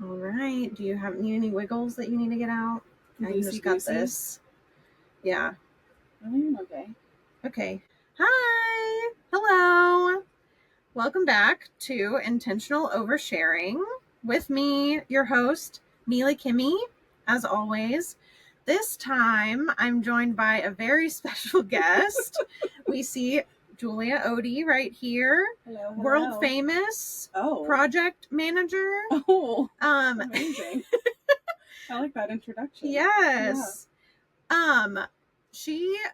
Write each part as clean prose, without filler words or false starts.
All right. Do you need any wiggles that you need to get out? I just got this. Yeah. Okay. Okay. Hi. Hello. Welcome back to Intentional Oversharing with me, your host, Neely Kimmy, as always. This time, I'm joined by a very special guest. We see Julia Odie right here. Hello. World famous project manager. Oh, amazing. I like that introduction. Yes. Yeah.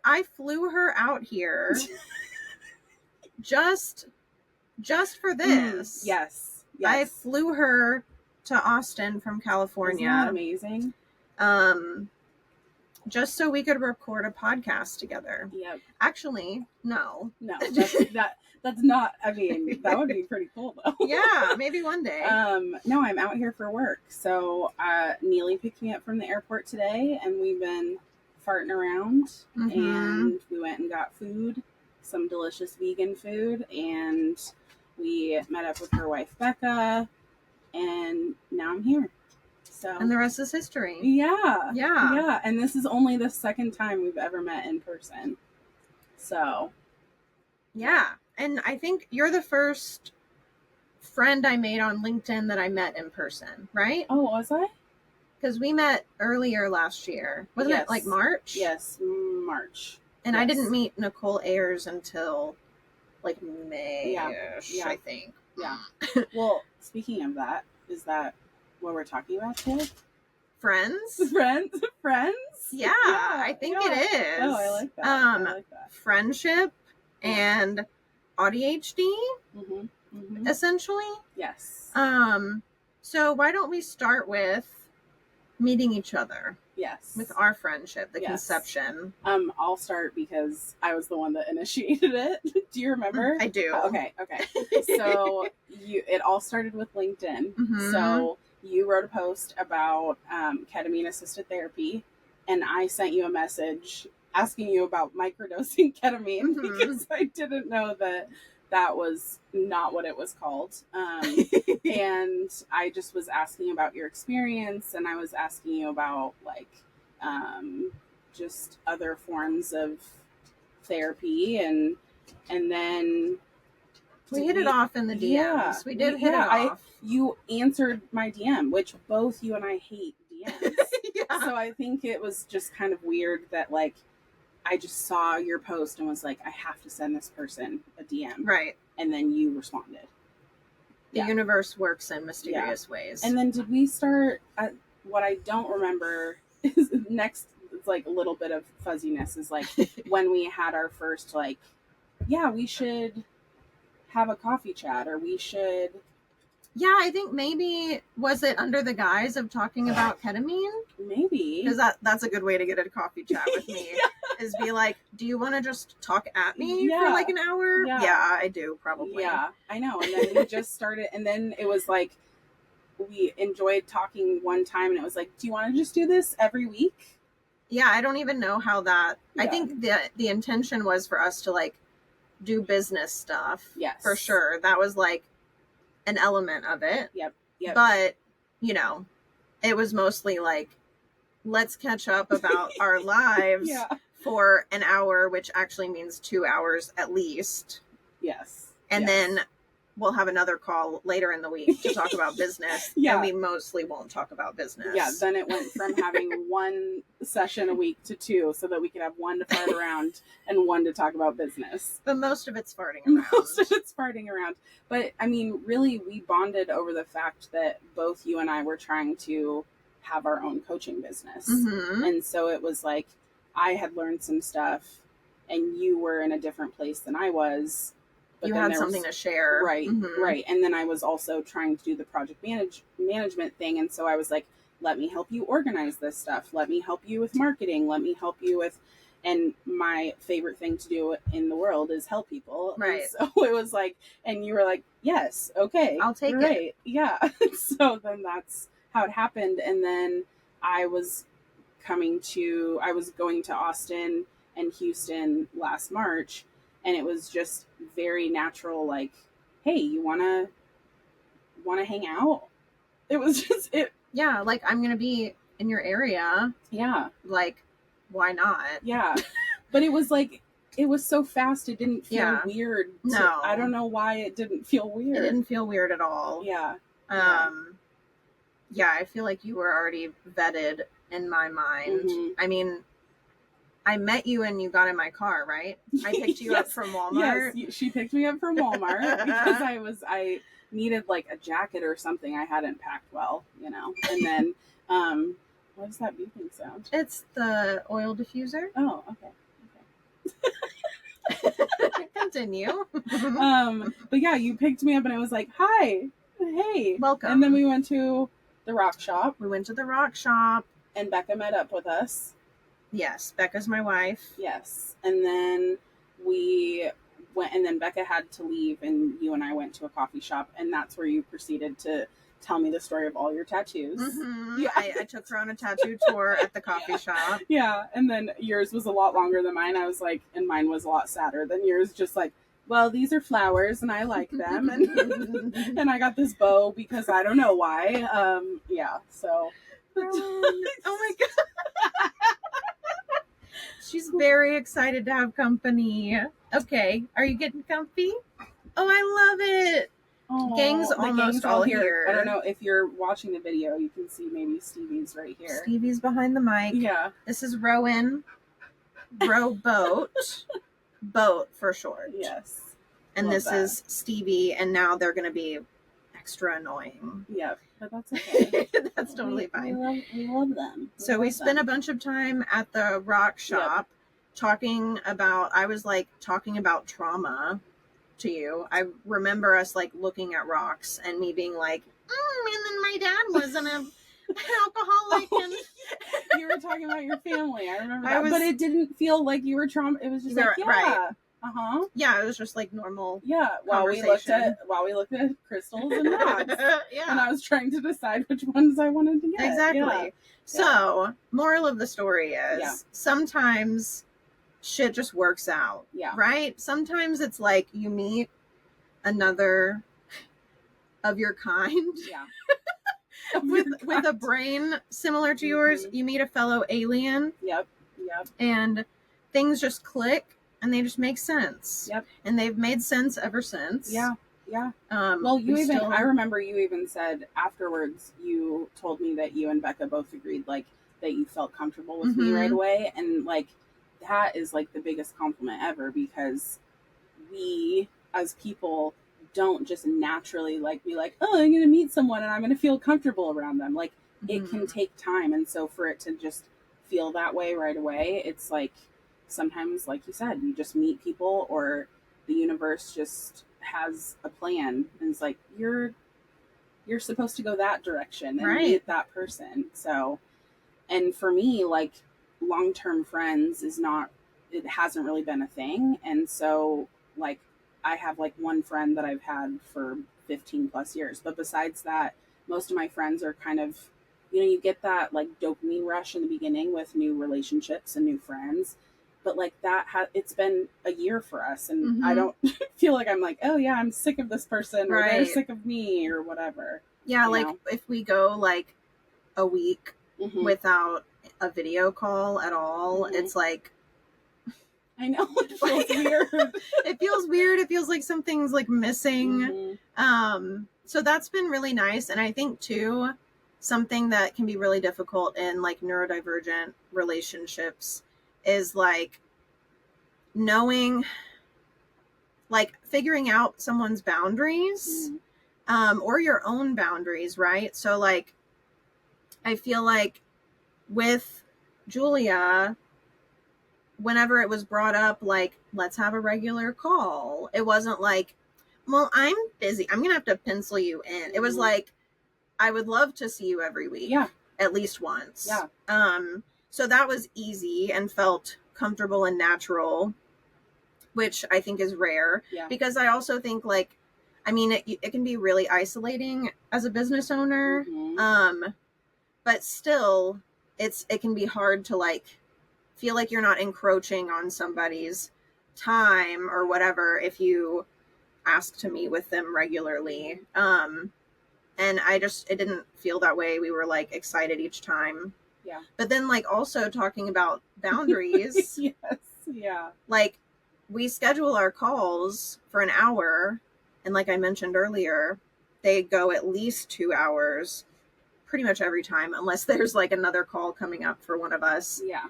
I flew her out here just for this. Yes. I flew her to Austin from California. Isn't that amazing? Just so we could record a podcast together. Yep. Actually, no. That's not, I mean, that would be pretty cool though. Yeah, maybe one day. No, I'm out here for work. So, Neely picked me up from the airport today and we've been farting around and we went and got food, some delicious vegan food, and we met up with her wife, Becca, and now I'm here. So, and the rest is history. Yeah. And this is only the second time we've ever met in person. So, yeah. And I think you're the first friend I made on LinkedIn that I met in person, right? Oh, was I? Because we met earlier last year. Wasn't it like March? Yes, March. And I didn't meet Nicole Ayers until like May-ish, I think. Yeah. Well, speaking of that, is that what we're talking about today? Friends? Yeah, I think it is. Oh, I like that. I like that. Friendship and ADHD, essentially. Yes. So why don't we start with meeting each other? Yes. With our friendship, the conception. I'll start because I was the one that initiated it. Do you remember? I do. Okay. So it all started with LinkedIn. So you wrote a post about ketamine assisted therapy, and I sent you a message asking you about microdosing ketamine because I didn't know that was not what it was called. And I just was asking about your experience, and I was asking you about like just other forms of therapy, and then we hit it off in the DMs. Yeah, we did hit it off. You answered my DM, which both you and I hate DMs. So I think it was just kind of weird that like I just saw your post and was like, I have to send this person a DM. Right. And then you responded. The universe works in mysterious ways. And then did we start, what I don't remember is next, it's like a little bit of fuzziness is like when we had our first like, we should have a coffee chat, or we should. Yeah, I think maybe, was it under the guise of talking about ketamine? Maybe. Because that's a good way to get a coffee chat with me. Is be like, do you want to just talk at me for like an hour? Yeah, I do, probably. Yeah, I know. And then we just started, and then it was like, we enjoyed talking one time, and it was like, do you want to just do this every week? Yeah, I don't even know how that, I think the intention was for us to like do business stuff. Yes. For sure. That was like an element of it. Yep. But, it was mostly like, let's catch up about our lives for an hour, which actually means 2 hours at least. Yes. And then we'll have another call later in the week to talk about business. And we mostly won't talk about business. Yeah, then it went from having one session a week to 2, so that we could have one to fart around and one to talk about business. But most of it's farting around. But, I mean, really, we bonded over the fact that both you and I were trying to have our own coaching business. And so it was like, I had learned some stuff, and you were in a different place than I was. But you had something to share. Right, right. And then I was also trying to do the project management thing. And so I was like, let me help you organize this stuff. Let me help you with marketing. Let me help you with, and my favorite thing to do in the world is help people. Right. And so it was like, and you were like, yes, okay. I'll take it. Yeah. So then that's how it happened. And then I was going to Austin and Houston last March. And it was just very natural, like, hey, you wanna hang out? it was just it. Yeah, like I'm gonna be in your area. Yeah, like why not? Yeah, but it was like it was so fast. It didn't feel weird. No, I don't know why it didn't feel weird. It didn't feel weird at all. Yeah. Yeah, I feel like you were already vetted in my mind. Mm-hmm. I mean, I met you and you got in my car, right? I picked you up from Walmart. Yes, she picked me up from Walmart because I needed like a jacket or something I hadn't packed well, you know. And then, what is that beeping sound? It's the oil diffuser. Oh, okay. Continue. But yeah, you picked me up and I was like, hi, hey, welcome. And then we went to the rock shop. And Becca met up with us. Yes, Becca's my wife. Yes. And then we went, and then Becca had to leave and you and I went to a coffee shop, and that's where you proceeded to tell me the story of all your tattoos. Mm-hmm. Yeah. I took her on a tattoo tour at the coffee shop. Yeah. And then yours was a lot longer than mine. I was like, and mine was a lot sadder than yours. Just like, well, these are flowers and I like them. And, and I got this bow because I don't know why. Yeah. So. Oh my God. She's very excited to have company. Okay. Are you getting comfy? Oh, I love it. Oh, gang's almost all here. I don't know if you're watching the video, you can see maybe Stevie's right here. Stevie's behind the mic. Yeah. This is Rowan. Rowboat. Boat for short. Yes. And this is Stevie, and now they're going to be extra annoying. Yeah, but that's okay. That's totally fine. We love them. We spent a bunch of time at the rock shop talking about trauma to you. I remember us like looking at rocks and me being like, and then my dad was an alcoholic. And you were talking about your family. I remember that. But it didn't feel like you were trauma. It was just like, right. Yeah, it was just like normal. Yeah, while we looked at crystals and rocks. Yeah. And I was trying to decide which ones I wanted to get. Exactly. Yeah. So, moral of the story is sometimes shit just works out. Yeah. Right? Sometimes it's like you meet another of your kind. Yeah. with a brain similar to yours. You meet a fellow alien. Yep. And things just click. And they just make sense. Yep. And they've made sense ever since. Yeah. Well, I remember you even said afterwards, you told me that you and Becca both agreed, like, that you felt comfortable with me right away. And, like, that is, like, the biggest compliment ever, because we, as people, don't just naturally, like, be like, oh, I'm going to meet someone and I'm going to feel comfortable around them. Like, it can take time. And so for it to just feel that way right away, it's like, sometimes, like you said, you just meet people, or the universe just has a plan, and it's like you're supposed to go that direction and meet that person. So, and for me, like, long-term friends it hasn't really been a thing, and so, like, I have like one friend that I've had for 15 plus years, but besides that, most of my friends are kind of, you get that like dopamine rush in the beginning with new relationships and new friends. But like it's been a year for us, and I don't feel like I'm like, oh yeah, I'm sick of this person, or they're sick of me, or whatever. Yeah, like if we go like a week without a video call at all, it's like, I know, it feels weird. It feels weird. It feels like something's like missing. So that's been really nice, and I think too, something that can be really difficult in like neurodivergent relationships is like knowing, like figuring out someone's boundaries, or your own boundaries, right? So like, I feel like with Julia, whenever it was brought up, like, let's have a regular call, it wasn't like, well, I'm busy, I'm gonna have to pencil you in. It was like, I would love to see you every week. Yeah. At least once. Yeah. So that was easy and felt comfortable and natural, which I think is rare. Yeah. Because I also think, like, I mean, it can be really isolating as a business owner. But still, it can be hard to like feel like you're not encroaching on somebody's time or whatever if you ask to meet with them regularly. And it didn't feel that way. We were like excited each time. Yeah. But then like also talking about boundaries. Yes. Yeah. Like we schedule our calls for an hour. And like I mentioned earlier, they go at least 2 hours pretty much every time, unless there's like another call coming up for one of us. Yeah.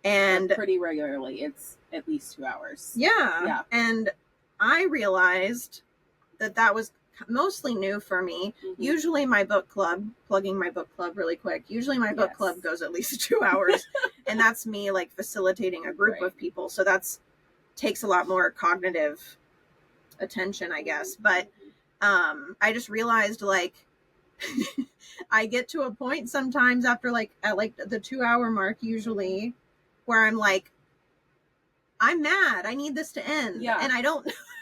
And but pretty regularly, it's at least 2 hours. Yeah. Yeah. And I realized that was mostly new for me. Mm-hmm. Usually my book club, plugging my book club really quick, usually my book club goes at least 2 hours. And that's me like facilitating a group of people. So takes a lot more cognitive attention, I guess. But I just realized like I get to a point sometimes after like at like the 2 hour mark usually where I'm like, I'm mad. I need this to end. Yeah. And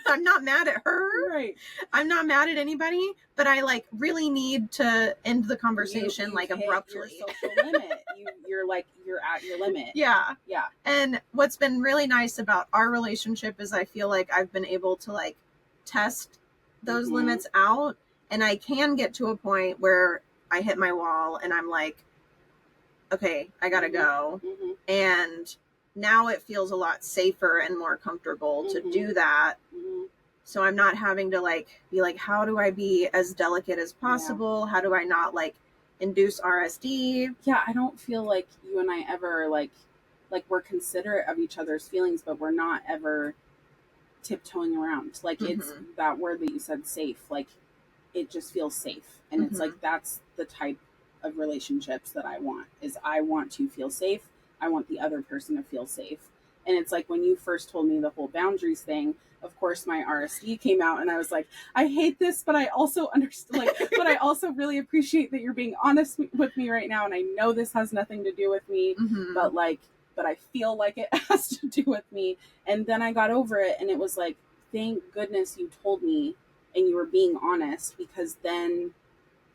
I'm not mad at her. Right. I'm not mad at anybody, but I like really need to end the conversation like abruptly. Your social limit. You're at your limit. Yeah. Yeah. And what's been really nice about our relationship is I feel like I've been able to like test those limits out, and I can get to a point where I hit my wall and I'm like, okay, I gotta go. Mm-hmm. And now it feels a lot safer and more comfortable to do that. Mm-hmm. So I'm not having to like be like, how do I be as delicate as possible? Yeah. How do I not like induce RSD? Yeah, I don't feel like you and I ever like we're considerate of each other's feelings, but we're not ever tiptoeing around. Like it's that word that you said, safe. Like it just feels safe. And it's like that's the type of relationships that I want. Is I want to feel safe. I want the other person to feel safe. And it's like when you first told me the whole boundaries thing, of course my RSD came out and I was like, I hate this, but I also understand, like, but I also really appreciate that you're being honest with me right now. And I know this has nothing to do with me, but I feel like it has to do with me. And then I got over it and it was like, thank goodness you told me and you were being honest, because then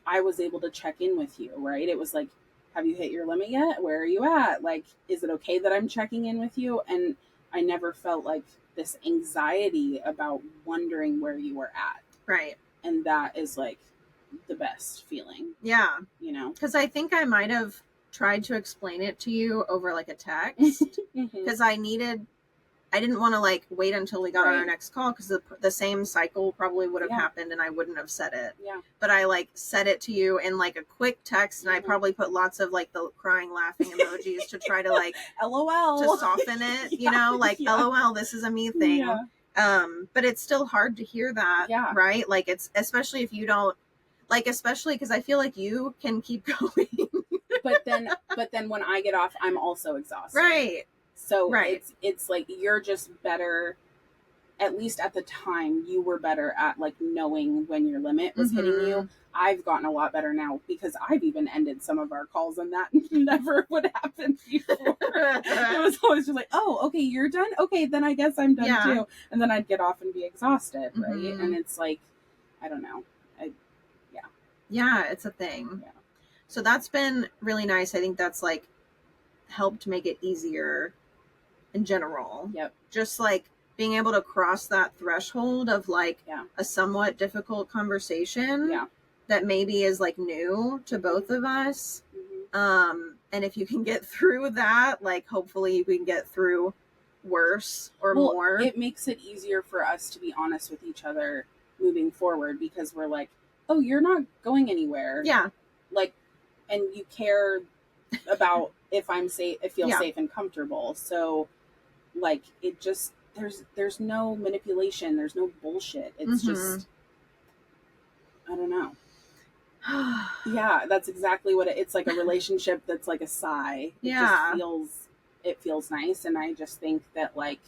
I was able to check in with you, right? It was like, have you hit your limit yet? Where are you at? Like, is it okay that I'm checking in with you? And I never felt like this anxiety about wondering where you were at. Right. And that is like the best feeling. Yeah. You know? Because I think I might have tried to explain it to you over like a text. Because I didn't want to like wait until we got on our next call, because the same cycle probably would have happened and I wouldn't have said it. Yeah. But I like said it to you in like a quick text, and I probably put lots of like the crying laughing emojis to try to like LOL to soften it, you know, like LOL, this is a me thing. Yeah. But it's still hard to hear that, right? Like it's especially if you don't like, especially because I feel like you can keep going. but then when I get off, I'm also exhausted. Right. So it's like you're just better, at least at the time, you were better at like knowing when your limit was hitting you. I've gotten a lot better now because I've even ended some of our calls and that never would happen before. It was always just like, oh, okay, you're done? Okay, then I guess I'm done too. And then I'd get off and be exhausted, right? And it's like, I don't know. Yeah, it's a thing. Yeah. So that's been really nice. I think that's like helped make it easier in general. Yep. Just like being able to cross that threshold of like a somewhat difficult conversation that maybe is like new to both of us. And if you can get through that, like hopefully you can get through worse or more. It makes it easier for us to be honest with each other moving forward, because we're like, oh, you're not going anywhere. Yeah. Like, and you care about if I'm safe, I feel safe and comfortable. So like it just, there's no manipulation. There's no bullshit. It's just, I don't know. Yeah, that's exactly what it's like, a relationship that's like a sigh. It feels nice. And I just think that like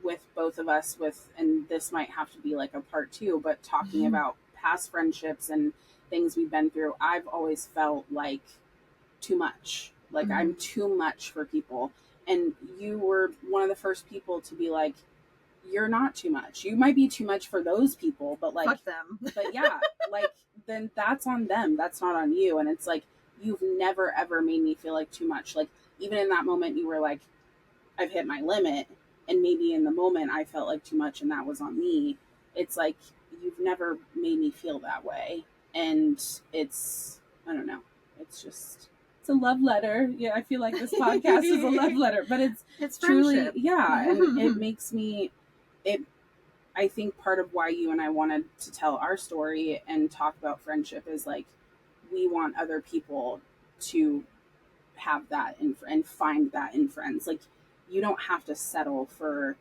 with both of us and this might have to be like a part 2, but talking about past friendships and things we've been through, I've always felt like too much. Like I'm too much for people. And you were one of the first people to be like, you're not too much. You might be too much for those people, but like, fuck them. But yeah, like then that's on them. That's not on you. And it's like, you've never ever made me feel like too much. Like even in that moment you were like, I've hit my limit. And maybe in the moment I felt like too much and that was on me. It's like, you've never made me feel that way. And it's, I don't know, it's just, it's a love letter. Yeah, I feel like this podcast is a love letter, but it's truly, friendship. yeah, and it makes me, it, I think part of why you and I wanted to tell our story and talk about friendship is like, we want other people to have that and find that in friends. Like, you don't have to settle for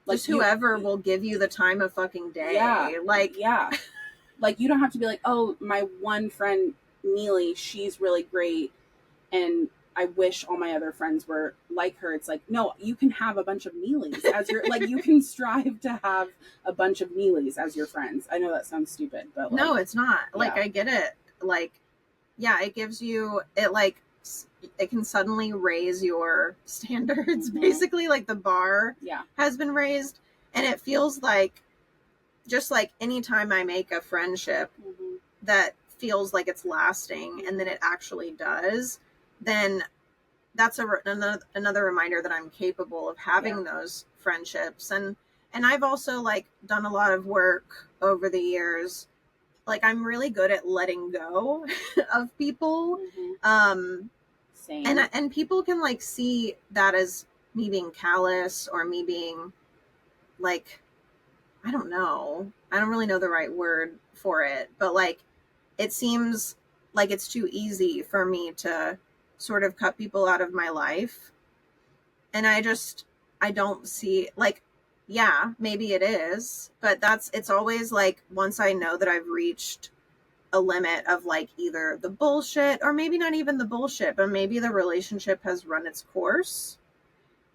like just whoever will give you the time of fucking day. Yeah, like yeah. Like, you don't have to be like, oh, my one friend Neely, she's really great, and I wish all my other friends were like her. It's like, no, you can have a bunch of Neelys as your, like, you can strive to have a bunch of Neelys as your friends. I know that sounds stupid, but like, no, it's not. Yeah. Like, I get it. Like, yeah, it gives you, it like, it can suddenly raise your standards. Basically, like, the bar has been raised, and it feels like, just like anytime I make a friendship that feels like it's lasting, and then it actually does, then that's another reminder that I'm capable of having those friendships. And I've also like done a lot of work over the years. Like, I'm really good at letting go of people. Same. And people can like see that as me being callous, or me being like, I don't know. I don't really know the right word for it, but like, it seems like it's too easy for me to sort of cut people out of my life. And I don't see, like, yeah, maybe it is, but it's always like, once I know that I've reached a limit of like either the bullshit, or maybe not even the bullshit, but maybe the relationship has run its course,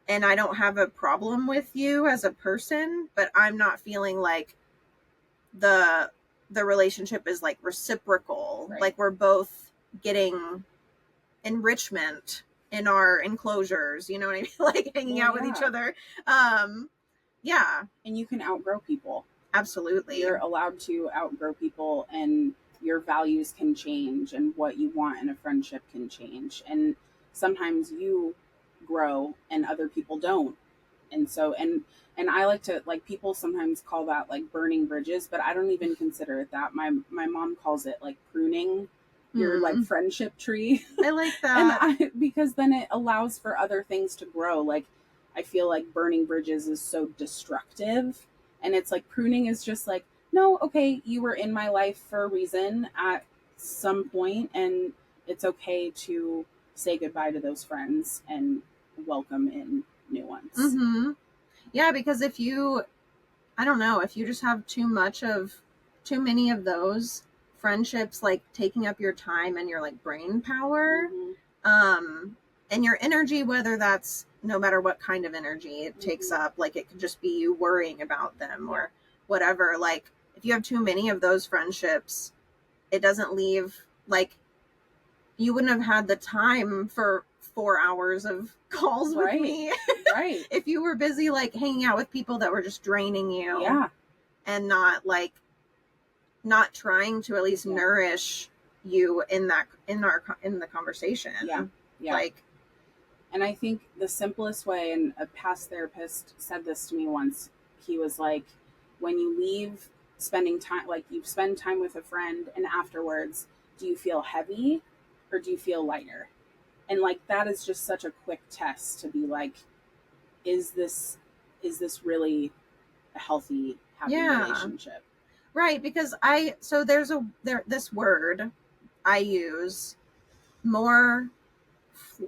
and I don't have a problem with you as a person, but I'm not feeling like the relationship is like reciprocal. Right. Like, we're both getting enrichment in our enclosures, you know what I mean? Like, hanging out with each other. Yeah. And you can outgrow people. Absolutely. You're allowed to outgrow people, and your values can change, and what you want in a friendship can change. And sometimes you grow and other people don't. And so, and I like to, like, people sometimes call that like burning bridges, but I don't even consider it that. My mom calls it like pruning your like friendship tree. I like that. Because then it allows for other things to grow. Like, I feel like burning bridges is so destructive, and it's like pruning is just like, no, okay, you were in my life for a reason at some point, and it's okay to say goodbye to those friends and welcome in new ones. Yeah, because if you, I don't know, if you just have too many of those friendships, like, taking up your time and your like brain power, and your energy, whether that's, no matter what kind of energy it takes up, like, it could just be you worrying about them or whatever. Like, if you have too many of those friendships, it doesn't leave, like, you wouldn't have had the time for 4 hours of calls with me. Right. If you were busy like hanging out with people that were just draining you. Yeah. And not not trying to at least nourish you in the conversation. Yeah. Like, and I think the simplest way, and a past therapist said this to me once, he was like, when you leave spending time, like, you spend time with a friend, and afterwards, do you feel heavy or do you feel lighter? And like, that is just such a quick test to be like, is this really a healthy, happy relationship? Right, because there's this word I use more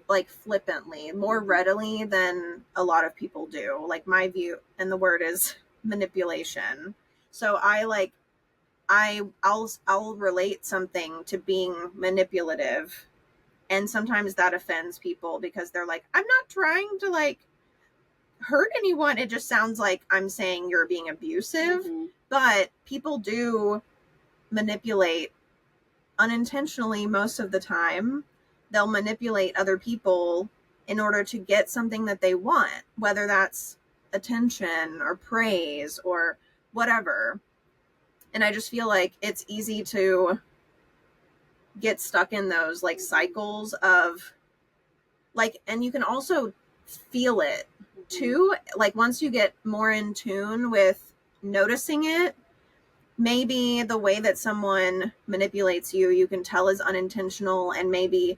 like flippantly, more readily than a lot of people do. Like, my view, and the word is manipulation. So I'll relate something to being manipulative, and sometimes that offends people because they're like, I'm not trying to like hurt anyone. It just sounds like I'm saying you're being abusive. But people do manipulate unintentionally most of the time. They'll manipulate other people in order to get something that they want, whether that's attention or praise or whatever. And I just feel like it's easy to get stuck in those like cycles of like, and you can also feel it too. Like, once you get more in tune with noticing it, maybe the way that someone manipulates you, you can tell is unintentional, and maybe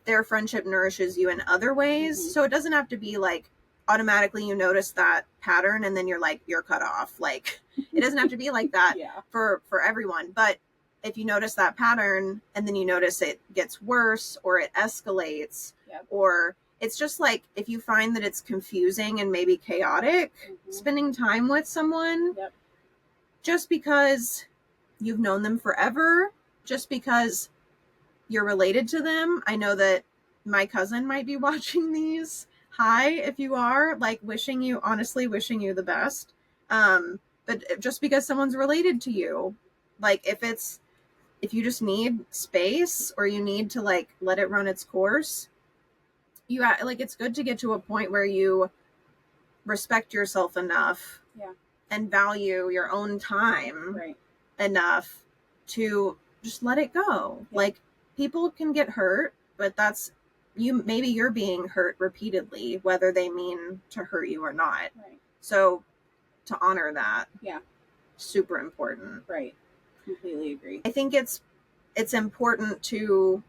their friendship nourishes you in other ways. Mm-hmm. So it doesn't have to be like automatically you notice that pattern and then you're like, you're cut off. Like, it doesn't have to be like that for everyone. But if you notice that pattern and then you notice it gets worse or it escalates, or it's just like, if you find that it's confusing and maybe chaotic, spending time with someone, just because you've known them forever, just because you're related to them. I know that my cousin might be watching these. Hi, if you are, like, honestly wishing you the best. But just because someone's related to you, like, if you just need space or you need to like let it run its course, it's good to get to a point where you respect yourself enough and value your own time enough to just let it go. Like, people can get hurt, but maybe you're being hurt repeatedly, whether they mean to hurt you or not. So to honor that, super important. Completely agree. I think it's important to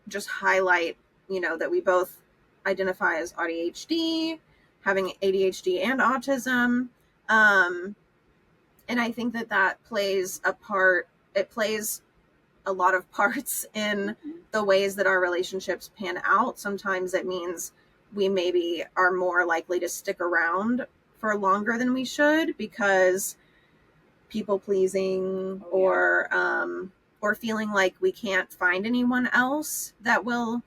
just highlight, that we both identify as ADHD, having ADHD and autism. And I think that plays a part. It plays a lot of parts in the ways that our relationships pan out. Sometimes it means we maybe are more likely to stick around for longer than we should because people pleasing or feeling like we can't find anyone else that will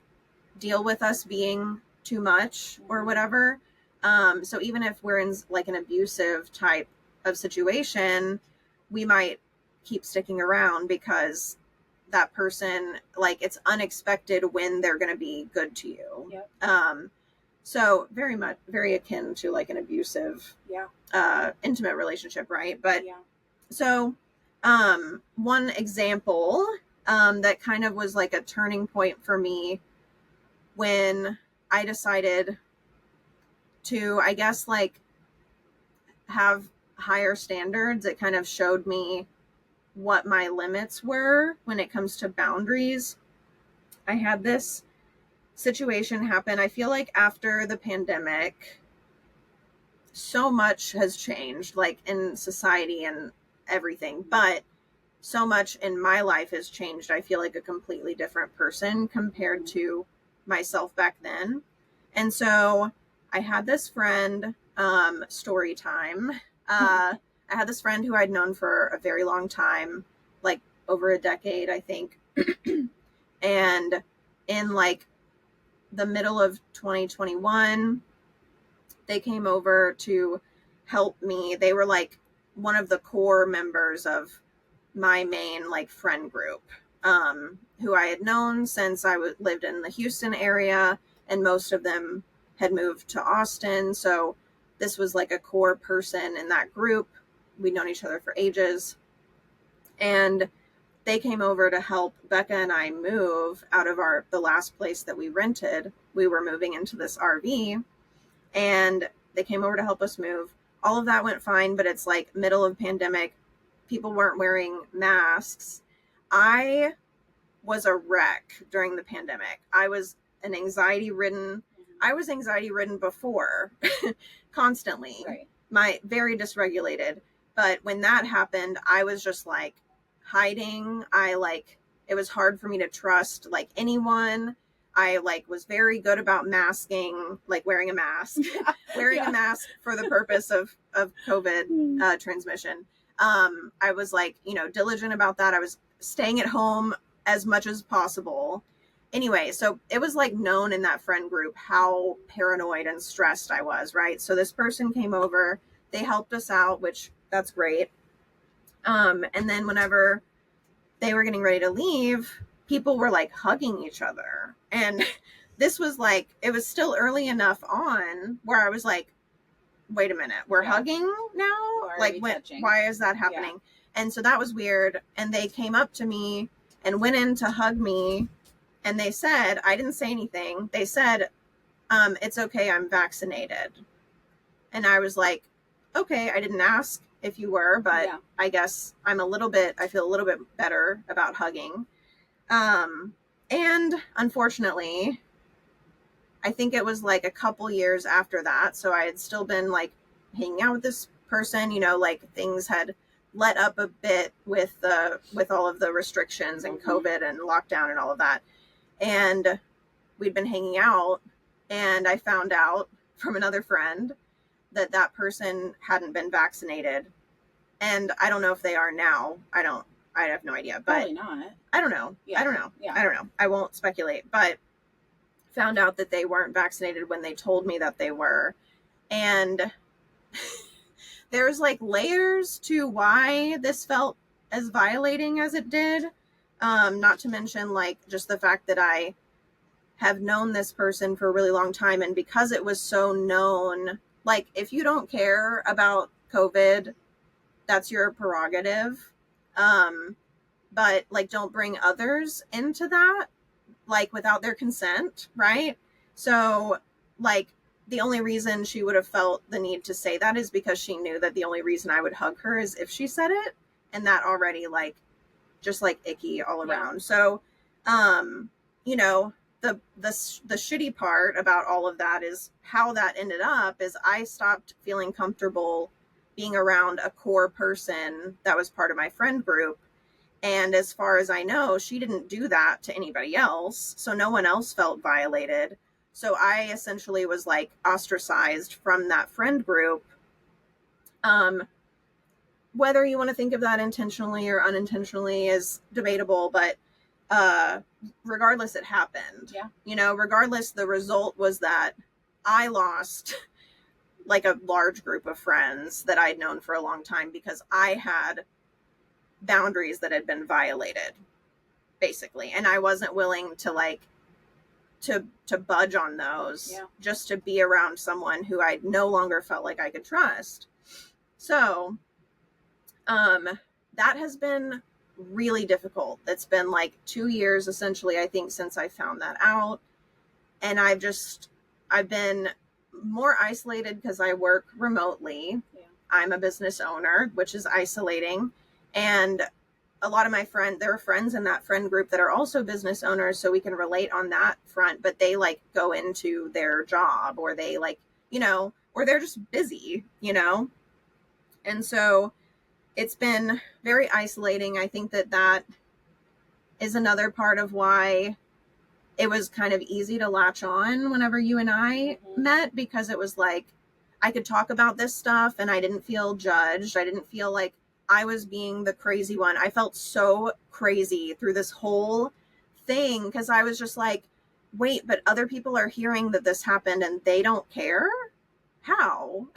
deal with us being too much or whatever. So even if we're in like an abusive type of situation, we might keep sticking around because that person, like, it's unexpected when they're going to be good to you. So very akin to like an abusive, intimate relationship, right? But so, one example, that kind of was like a turning point for me when I decided to, I guess, like, have higher standards. It kind of showed me what my limits were when it comes to boundaries. I had this situation happen. I feel like after the pandemic, so much has changed, like in society and everything, but so much in my life has changed. I feel like a completely different person compared to myself back then. And so I had this friend, story time. I had this friend who I'd known for a very long time, like over a decade, I think. And in like the middle of 2021, they came over to help me. They were like one of the core members of my main like friend group, who I had known since I lived in the Houston area, and most of them had moved to Austin. So this was like a core person in that group. We'd known each other for ages. And they came over to help Becca and I move out of the last place that we rented. We were moving into this RV, and they came over to help us move. All of that went fine, but it's like middle of pandemic. People weren't wearing masks. I was a wreck during the pandemic. I was anxiety ridden before, constantly. Very dysregulated. But when that happened, I was just like hiding. It was hard for me to trust like anyone. I like was very good about masking, like wearing a mask, a mask for the purpose of COVID transmission. I was like, diligent about that. I was staying at home as much as possible. Anyway, so it was like known in that friend group how paranoid and stressed I was, right? So this person came over, they helped us out, which that's great. And then whenever they were getting ready to leave, people were like hugging each other. And this was like, it was still early enough on where I was like, wait a minute, we're hugging now? Like, why is that happening? Yeah. And so that was weird. And they came up to me and went in to hug me. And they said, I didn't say anything. They said, it's okay, I'm vaccinated. And I was like, okay, I didn't ask if you were, but Yeah. I guess I feel a little bit better about hugging. And unfortunately, I think it was like a couple years after that. So I had still been like hanging out with this person, you know, like things had let up a bit with all of the restrictions and COVID and lockdown and all of that. And we'd been hanging out, and I found out from another friend that that person hadn't been vaccinated. And I don't know if they are now. I have no idea, but probably not. I don't know. Yeah. I don't know. Yeah. I don't know. I won't speculate, but found out that they weren't vaccinated when they told me that they were. And there's like layers to why this felt as violating as it did. Not to mention like just the fact that I have known this person for a really long time, and because it was so known, like if you don't care about COVID, that's your prerogative. But like don't bring others into that like without their consent, right? So like the only reason she would have felt the need to say that is because she knew that the only reason I would hug her is if she said it, and that already like just like icky all around. So you know, the shitty part about all of that is how that ended up is I stopped feeling comfortable being around a core person that was part of my friend group. And as far as I know, she didn't do that to anybody else. So no one else felt violated. So I essentially was like ostracized from that friend group. Whether you want to think of that intentionally or unintentionally is debatable, but regardless, it happened. Yeah. You know, regardless, the result was that I lost like a large group of friends that I'd known for a long time because I had boundaries that had been violated, basically, and I wasn't willing to like to budge on those just to be around someone who I no longer felt like I could trust. So that has been really difficult. It's been like 2 years essentially, I think, since I found that out, and I've been more isolated because I work remotely. I'm a business owner, which is isolating, and a lot of my there are friends in that friend group that are also business owners, so we can relate on that front, but they like go into their job, or they like, you know, or they're just busy, you know? And so it's been very isolating. I think that is another part of why it was kind of easy to latch on whenever you and I met, because it was like, I could talk about this stuff and I didn't feel judged. I didn't feel like I was being the crazy one. I felt so crazy through this whole thing because I was just like, wait, but other people are hearing that this happened and they don't care? How?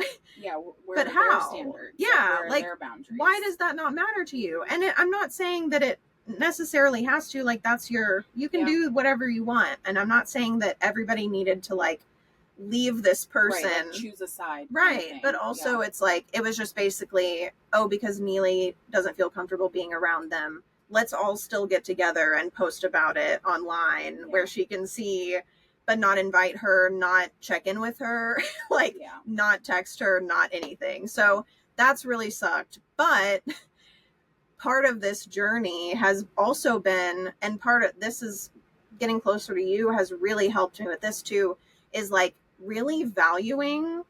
Yeah, but how? Their standards? Yeah, like their boundaries? Why does that not matter to you? And I'm not saying that it necessarily has to, like, that's you can do whatever you want. And I'm not saying that everybody needed to like leave this person, right, like choose a side, right? But also it's like, it was just basically, oh, because Neely doesn't feel comfortable being around them, let's all still get together and post about it online where she can see, but not invite her, not check in with her, like not text her, not anything. So that's really sucked. But part of this journey has also been, and part of this is getting closer to you has really helped me with this too, is like really valuing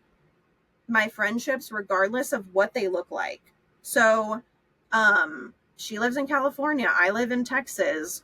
my friendships regardless of what they look like. So she lives in California, I live in Texas.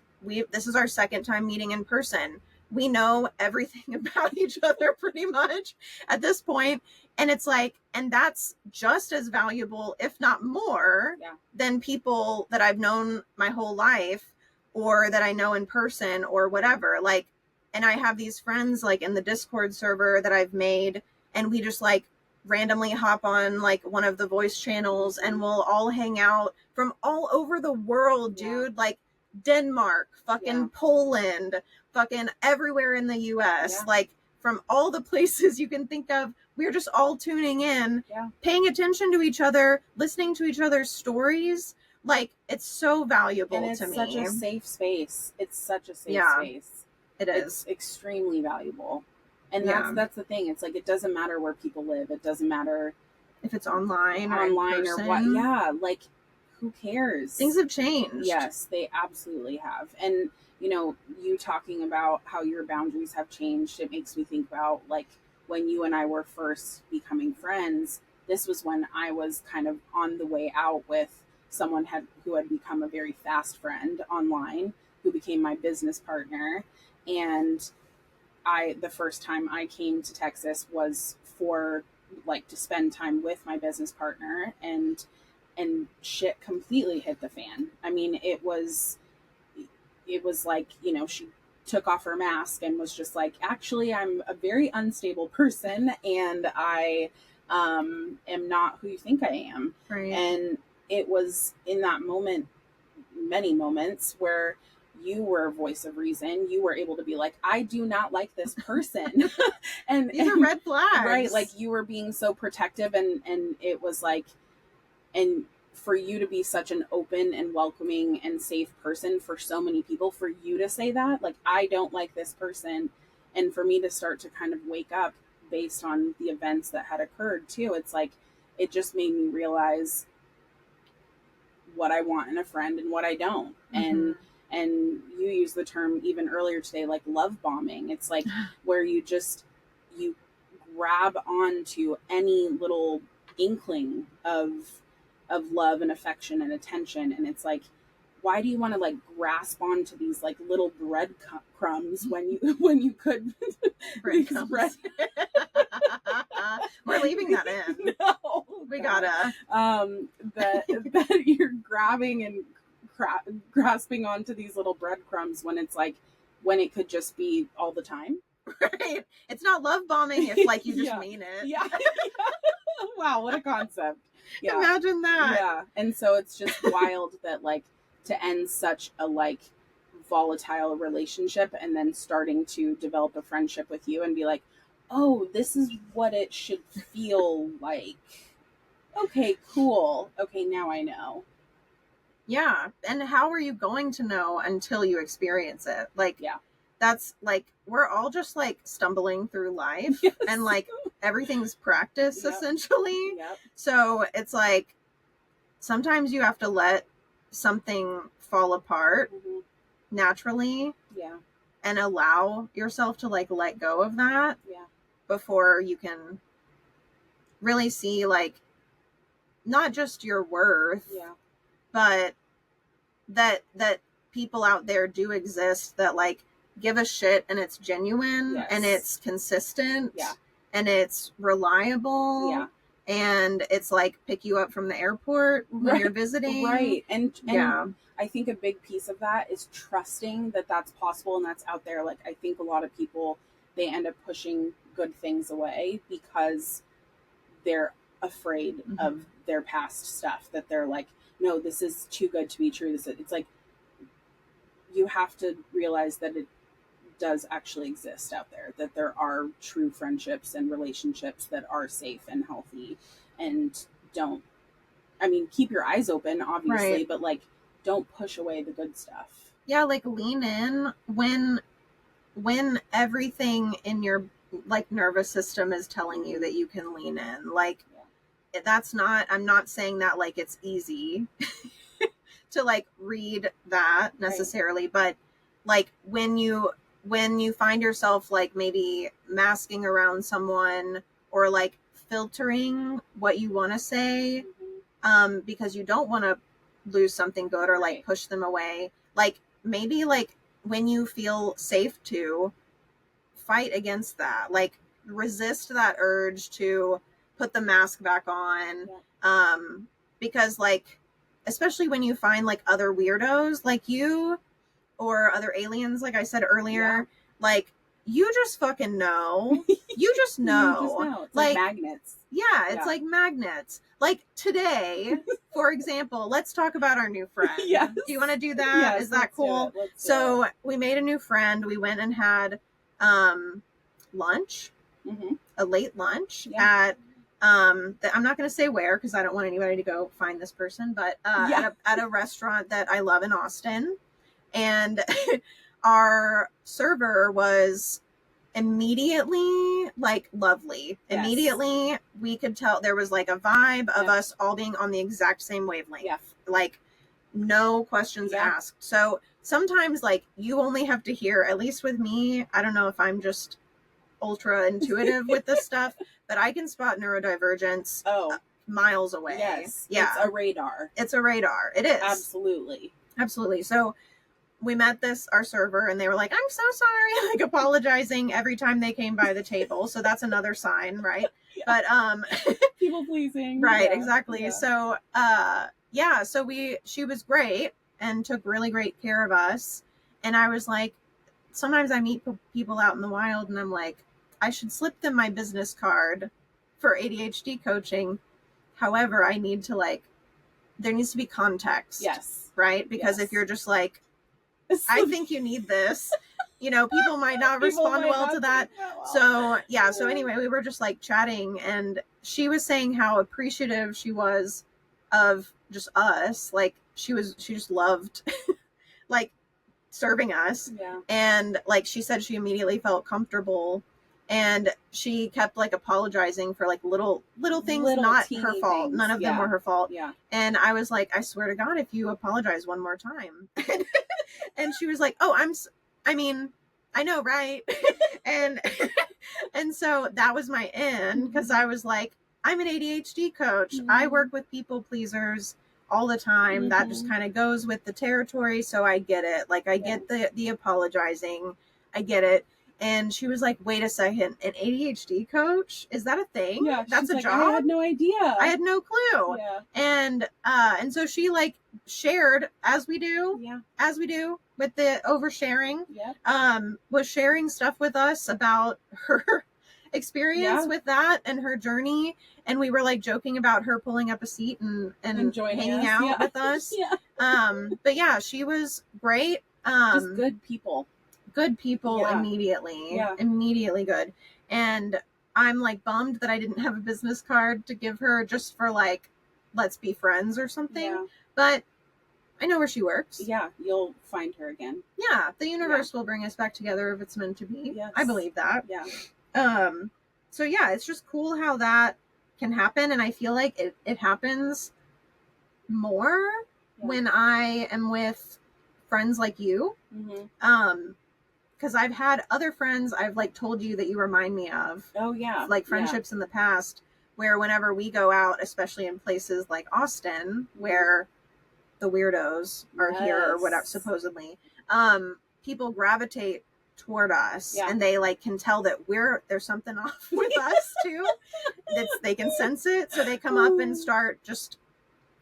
This is our second time meeting in person. We know everything about each other pretty much at this point. And it's like, and that's just as valuable, if not more, than people that I've known my whole life or that I know in person or whatever. Like, and I have these friends like in the Discord server that I've made, and we just like randomly hop on like one of the voice channels and we'll all hang out from all over the world, dude. Like Denmark, fucking Poland, fucking everywhere in the US, like from all the places you can think of. We're just all tuning in, paying attention to each other, listening to each other's stories. Like, it's so valuable to me. And it's such a safe space. It's such a safe space. It is. It's extremely valuable. And that's the thing. It's like, it doesn't matter where people live. It doesn't matter if it's online or online in or person. what. Yeah, like who cares? Things have changed. Yes, they absolutely have. And you know, you talking about how your boundaries have changed, it makes me think about like when you and I were first becoming friends. This was when I was kind of on the way out with someone who had become a very fast friend online, who became my business partner. And the first time I came to Texas was for like to spend time with my business partner, and shit completely hit the fan. I mean, it was like, you know, she took off her mask and was just like, actually, I'm a very unstable person, and I am not who you think I am. Right. And it was in that moment, many moments, where you were a voice of reason. You were able to be like, I do not like this person. and these are red flags. Right. Like you were being so protective, and it was like, and for you to be such an open and welcoming and safe person for so many people, for you to say that, like, I don't like this person, and for me to start to kind of wake up based on the events that had occurred too, it's like, it just made me realize what I want in a friend and what I don't. Mm-hmm. And you use the term even earlier today, like love bombing. It's like where you grab onto any little inkling of love and affection and attention, and it's like, why do you want to like grasp onto these like little bread crumbs when you could breadcrumbs? We're leaving that in. No, we gotta that you're grabbing and grasping onto these little breadcrumbs when it's like, when it could just be all the time. Right. It's not love bombing if like you just yeah. mean it. Yeah. Wow, what a concept. Yeah. Imagine that. Yeah. And so it's just wild that like to end such a like volatile relationship and then starting to develop a friendship with you and be like, oh, this is what it should feel like. Okay, cool. Okay, now I know. Yeah. And how are you going to know until you experience it? Like, yeah. That's like, we're all just like stumbling through life. Yes. And like everything's practice. Yep. Essentially. Yep. So it's like, sometimes you have to let something fall apart mm-hmm. naturally. Yeah. And allow yourself to like let go of that. Yeah. Before you can really see like not just your worth. Yeah. But that people out there do exist that like give a shit, and it's genuine. Yes. And it's consistent. Yeah. And it's reliable. Yeah. And it's like pick you up from the airport when you're visiting. Right. And yeah. I think a big piece of that is trusting that that's possible and that's out there. Like, I think a lot of people, they end up pushing good things away because they're afraid mm-hmm. of their past stuff, that they're like, no, this is too good to be true. It's like, you have to realize that it does actually exist out there, that there are true friendships and relationships that are safe and healthy, and keep your eyes open, obviously, right. But like, don't push away the good stuff. Yeah. Like lean in when everything in your like nervous system is telling you that you can lean in. Like, I'm not saying that like it's easy to like read that necessarily, right. But like when you find yourself like maybe masking around someone or like filtering what you want to say, mm-hmm. Because you don't want to lose something good or like push them away. Like maybe like when you feel safe to fight against that, like resist that urge to put the mask back on. Yeah. Because like, especially when you find like other weirdos like you or other aliens, like I said earlier, yeah. Like you just fucking know. You just know. You just know. It's like magnets. Yeah, it's like magnets. Like today, for example, let's talk about our new friend. Yes. Do you want to do that? Yes, is that cool? So we made a new friend. We went and had lunch, mm-hmm. a late lunch at I'm not going to say where because I don't want anybody to go find this person, but at a restaurant that I love in Austin. And our server was immediately, like, lovely. Yes. Immediately, we could tell there was like a vibe of us all being on the exact same wavelength. Yeah. Like, no questions asked. So sometimes, like, you only have to hear, at least with me, I don't know if I'm just ultra intuitive with this stuff, but I can spot neurodivergence miles away. Yes. Yeah. It's a radar. It's a radar. It is. Absolutely. Absolutely. So we met our server, and they were like, I'm so sorry, like apologizing every time they came by the table. So that's another sign, right? Yeah. But people pleasing. Right, exactly. Yeah. So so she was great and took really great care of us. And I was like, sometimes I meet people out in the wild and I'm like, I should slip them my business card for ADHD coaching. However, I need to, like, there needs to be context. Yes. Right? Because if you're just like, I think you need this, you know, people might not respond well to that. So yeah. So anyway, we were just like chatting, and she was saying how appreciative she was of just us. Like, she just loved like serving us. Yeah. And like, she said she immediately felt comfortable, and she kept like apologizing for like little things, not her fault. None of them were her fault. Yeah. And I was like, I swear to God, if you apologize one more time. And she was like, oh, I mean, I know, right? and so that was my end, because I was like, I'm an ADHD coach. Mm-hmm. I work with people pleasers all the time. Mm-hmm. That just kind of goes with the territory. So I get it. Like, I get the apologizing. I get it. And she was like, wait a second, an ADHD coach? Is that a thing? Yeah, that's a like, job? I had no idea. I had no clue. Yeah. And so she like shared, as we do with the oversharing, was sharing stuff with us about her experience with that and her journey. And we were like joking about her pulling up a seat and hanging out with us. But yeah, she was great. Just good people immediately. Immediately good. And I'm like bummed that I didn't have a business card to give her, just for like, let's be friends or something. But I know where she works. Yeah, you'll find her again. Yeah, the universe will bring us back together if it's meant to be. Yes. I believe that. Yeah. So yeah, it's just cool how that can happen, and I feel like it happens more when I am with friends like you. Mm-hmm. Because I've had other friends I've like told you that you remind me of. Oh yeah. Like friendships in the past, where whenever we go out, especially in places like Austin, where the weirdos are here or whatever, supposedly, people gravitate toward us, and they like can tell that there's something off with us too. They can sense it, so they come up and start just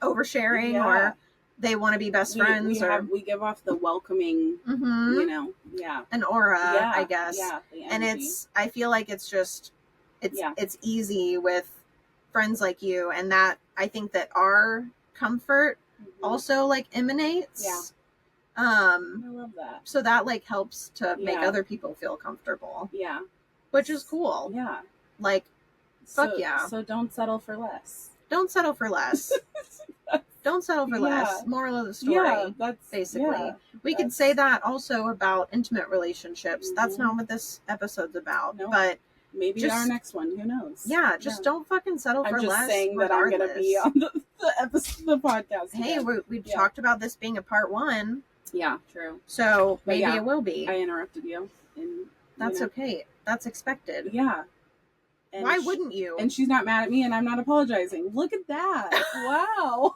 oversharing, or they want to be best friends, we give off the welcoming, you know, an aura, I guess. Yeah, and I feel like it's just, it's easy with friends like you, and that I think that our comfort also like emanates. Yeah. I love that. So that like helps to make other people feel comfortable. Yeah. Which is cool. Yeah. Like, fuck yeah. So don't settle for less. Don't settle for less. Don't settle for less. Moral of the story. Yeah, that's basically. We could say that also about intimate relationships. Mm-hmm. That's not what this episode's about. No. But maybe our next one. Who knows? Yeah, don't fucking settle for less. I'm just saying that I'm going to be on the episode, the podcast. Hey, we talked about this being a part 1. Yeah, true. So maybe it will be. I interrupted you. That's okay. That's expected. Yeah. And why wouldn't you? And she's not mad at me, and I'm not apologizing. Look at that. Wow.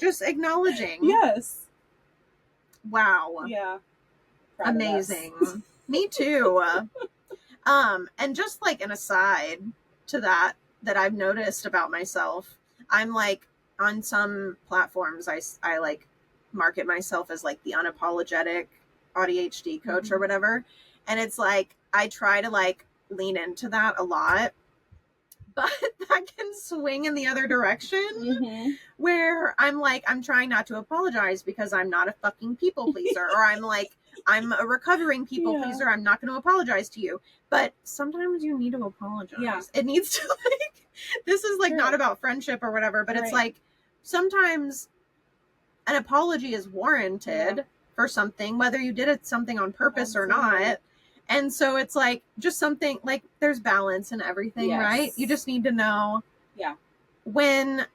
Just acknowledging. Yes. Wow. Yeah. Amazing. Me too. And just like an aside to that I've noticed about myself, I'm like, on some platforms, I like market myself as like the unapologetic ADHD coach or whatever. And it's like, I try to like lean into that a lot, but that can swing in the other direction where I'm like, I'm trying not to apologize because I'm not a fucking people pleaser, or I'm like, I'm a recovering people pleaser. I'm not going to apologize to you. But sometimes you need to apologize. Yeah. It needs to like, this is like not about friendship or whatever, but it's like, sometimes an apology is warranted for something, whether you did something on purpose or not. And so it's like just something like there's balance in everything, Yes. right? You just need to know when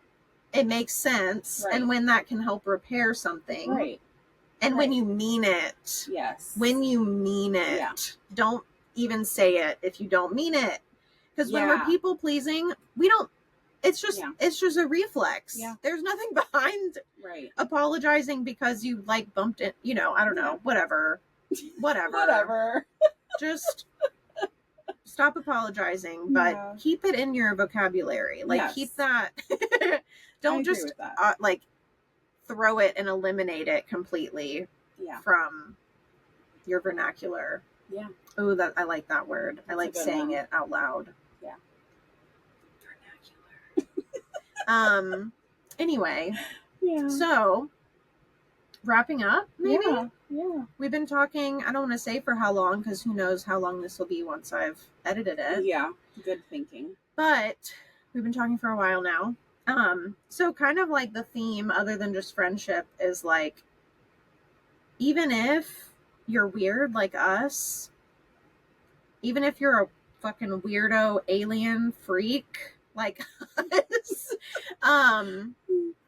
it makes sense and when that can help repair something. Right. And when you mean it. Yes. When you mean it. Don't even say it if you don't mean it. Because when we're people pleasing, we don't, it's just a reflex. Yeah. There's nothing behind apologizing because you like bumped it, you know, I don't know, whatever. Just stop apologizing, but keep it in your vocabulary. Like keep that. Don't just like throw it and eliminate it completely from your vernacular. Yeah. Oh, that I like that word. That's I like saying it out loud. Yeah. Vernacular. Anyway. Yeah. So wrapping up, maybe? Yeah. We've been talking, I don't want to say for how long, because who knows how long this will be once I've edited it. Yeah. Good thinking. But we've been talking for a while now. So kind of like the theme, other than just friendship, is like, even if you're weird like us, even if you're a fucking weirdo alien freak like us,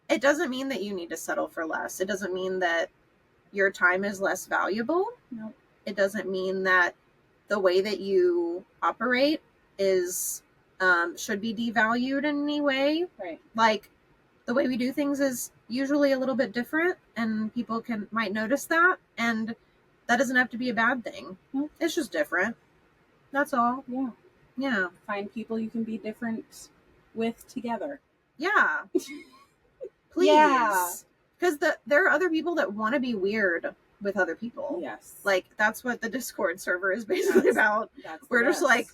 it doesn't mean that you need to settle for less. It doesn't mean that your time is less valuable. Nope. It doesn't mean that the way that you operate is should be devalued in any way. Right. Like, the way we do things is usually a little bit different, and people might notice that, and that doesn't have to be a bad thing. Nope. It's just different. That's all. Yeah. Yeah. Find people you can be different with together. Yeah. Please. Yeah. Because there are other people that want to be weird with other people. Yes. Like, that's what the Discord server is basically about. We're just like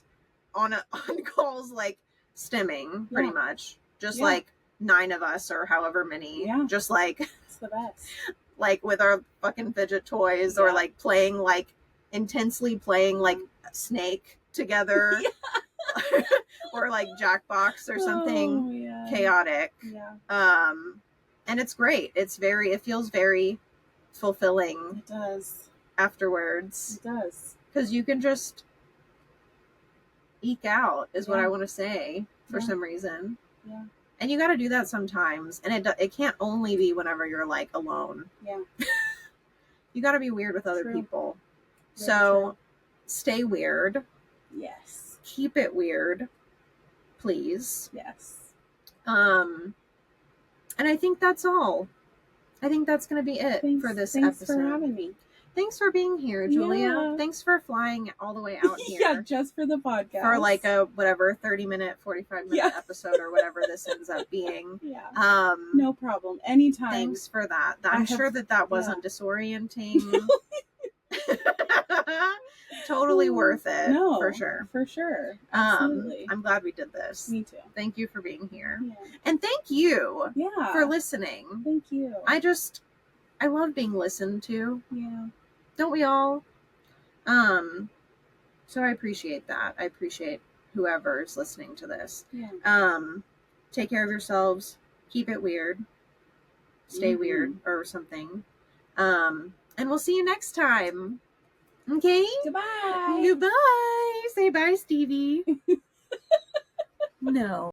on calls, like stimming pretty much. Just like 9 of us or however many. Yeah. Just like it's the best. Like with our fucking fidget toys or like playing like intensely playing like Snake together. Or like Jackbox or something chaotic. Yeah. And it's great. It feels very fulfilling. It does. Afterwards. It does. Because you can just eke out is what I want to say for some reason. Yeah. And you got to do that sometimes. And it can't only be whenever you're like alone. Yeah. You got to be weird with other people. Very so stay weird. Yes. Keep it weird. Please. Yes. And I think that's all. I think that's going to be it for this episode. Thanks for having me. Thanks for being here, Julia. Yeah. Thanks for flying all the way out here. Yeah, just for the podcast. For like a, 30-minute, 45-minute episode or whatever this ends up being. Yeah. No problem. Anytime. Thanks for that. I'm sure that wasn't disorienting. Totally worth it. No, for sure. For sure. Absolutely. I'm glad we did this. Me too. Thank you for being here. Yeah. And thank you Yeah. for listening. Thank you. I love being listened to. Yeah. Don't we all? So I appreciate that. I appreciate whoever's listening to this. Yeah. Take care of yourselves. Keep it weird. Stay weird or something. And we'll see you next time. Okay? Goodbye. Goodbye. Say bye, Stevie. No.